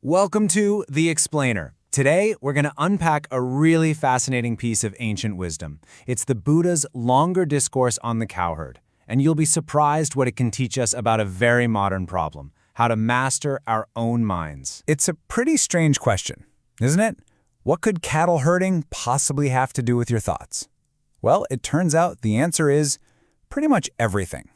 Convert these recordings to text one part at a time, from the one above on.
Welcome to The Explainer. Today, we're going to unpack a really fascinating piece of ancient wisdom. It's the Buddha's longer discourse on the cowherd, and you'll be surprised what it can teach us about a very modern problem: how to master our own minds. It's a pretty strange question, isn't it? What could cattle herding possibly have to do with your thoughts? Well, it turns out the answer is pretty much everything.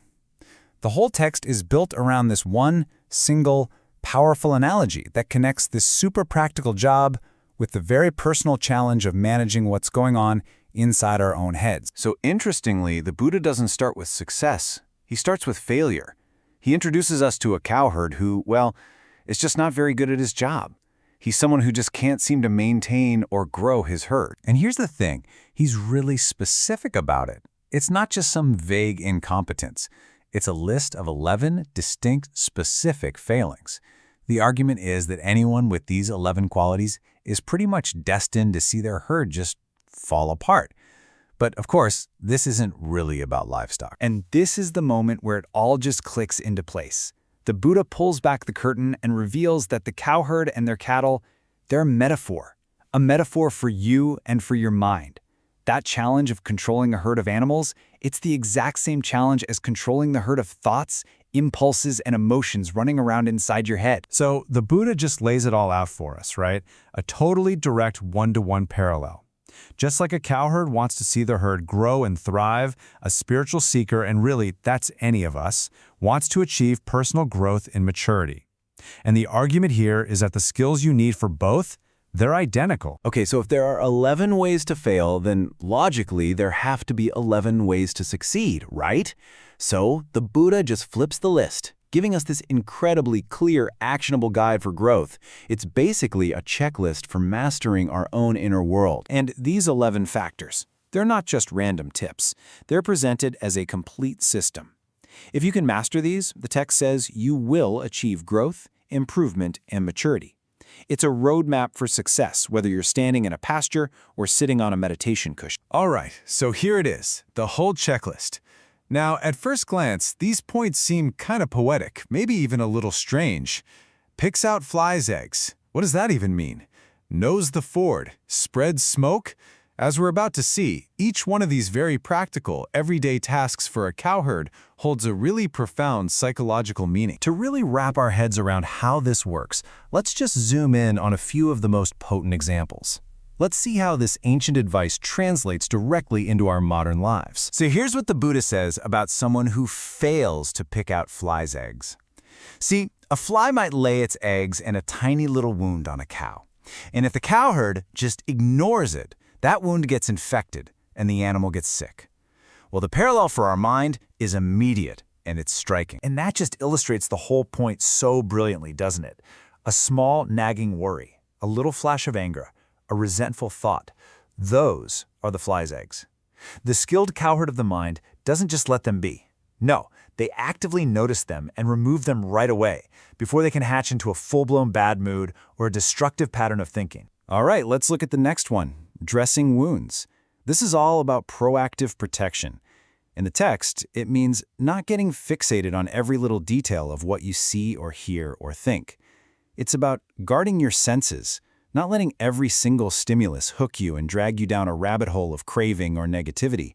The whole text is built around this one single, powerful analogy that connects this super practical job with the very personal challenge of managing what's going on inside our own heads. So interestingly, the Buddha doesn't start with success. He starts with failure. He introduces us to a cowherd who, well, is just not very good at his job. He's someone who just can't seem to maintain or grow his herd. And here's the thing, he's really specific about it. It's not just some vague incompetence. It's a list of 11 distinct, specific failings. The argument is that anyone with these 11 qualities is pretty much destined to see their herd just fall apart. But of course, this isn't really about livestock. And this is the moment where it all just clicks into place. The Buddha pulls back the curtain and reveals that the cowherd and their cattle, they're a metaphor for you and for your mind. That challenge of controlling a herd of animals, it's the exact same challenge as controlling the herd of thoughts, impulses, and emotions running around inside your head. So the Buddha just lays it all out for us, right? A totally direct one-to-one parallel. Just like a cowherd wants to see the herd grow and thrive, a spiritual seeker, and really that's any of us, wants to achieve personal growth and maturity. And the argument here is that the skills you need for both, they're identical. Okay, so if there are 11 ways to fail, then logically there have to be 11 ways to succeed, right? So the Buddha just flips the list, giving us this incredibly clear, actionable guide for growth. It's basically a checklist for mastering our own inner world. And these 11 factors, they're not just random tips. They're presented as a complete system. If you can master these, the text says you will achieve growth, improvement, and maturity. It's a roadmap for success, whether you're standing in a pasture or sitting on a meditation cushion. All right, so here it is, the whole checklist. Now, at first glance, these points seem kind of poetic, maybe even a little strange. Picks out flies' eggs. What does that even mean? Knows the ford. Spreads smoke? As we're about to see, each one of these very practical, everyday tasks for a cowherd holds a really profound psychological meaning. To really wrap our heads around how this works, let's just zoom in on a few of the most potent examples. Let's see how this ancient advice translates directly into our modern lives. So here's what the Buddha says about someone who fails to pick out flies' eggs. See, a fly might lay its eggs in a tiny little wound on a cow. And if the cowherd just ignores it, that wound gets infected and the animal gets sick. Well, the parallel for our mind is immediate and it's striking. And that just illustrates the whole point so brilliantly, doesn't it? A small nagging worry, a little flash of anger, a resentful thought. Those are the flies' eggs. The skilled cowherd of the mind doesn't just let them be. No, they actively notice them and remove them right away before they can hatch into a full-blown bad mood or a destructive pattern of thinking. All right, let's look at the next one, dressing wounds. This is all about proactive protection. In the text, it means not getting fixated on every little detail of what you see or hear or think. It's about guarding your senses, not letting every single stimulus hook you and drag you down a rabbit hole of craving or negativity.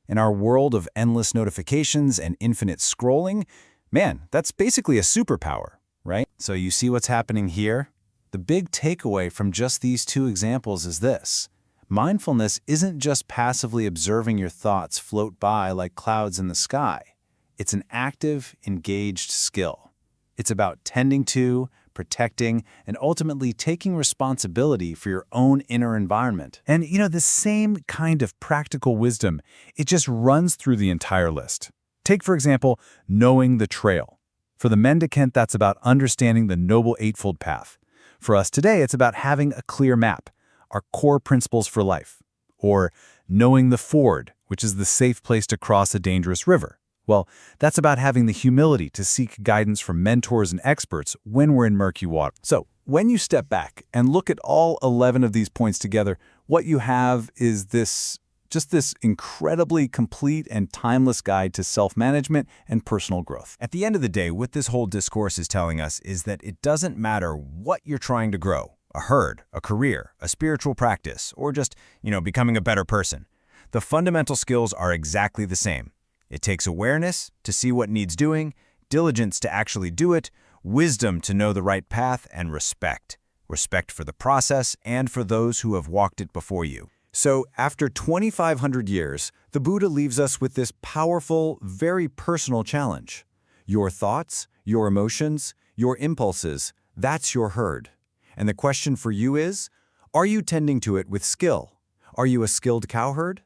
In our world of endless notifications and infinite scrolling, man, that's basically a superpower, right? So you see what's happening here? The big takeaway from just these two examples is this: mindfulness isn't just passively observing your thoughts float by like clouds in the sky. It's an active, engaged skill. It's about tending to, protecting, and ultimately taking responsibility for your own inner environment. And the same kind of practical wisdom, it just runs through the entire list. Take, for example, knowing the trail. For the mendicant, that's about understanding the Noble Eightfold Path. For us today, it's about having a clear map, our core principles for life. Or knowing the ford, which is the safe place to cross a dangerous river. Well, that's about having the humility to seek guidance from mentors and experts when we're in murky water. So, when you step back and look at all 11 of these points together, what you have is this Just this incredibly complete and timeless guide to self-management and personal growth. At the end of the day, what this whole discourse is telling us is that it doesn't matter what you're trying to grow, a herd, a career, a spiritual practice, or just, becoming a better person. The fundamental skills are exactly the same. It takes awareness to see what needs doing, diligence to actually do it, wisdom to know the right path, and respect. Respect for the process and for those who have walked it before you. So, after 2,500 years, the Buddha leaves us with this powerful, very personal challenge. Your thoughts, your emotions, your impulses, that's your herd. And the question for you is, are you tending to it with skill? Are you a skilled cowherd?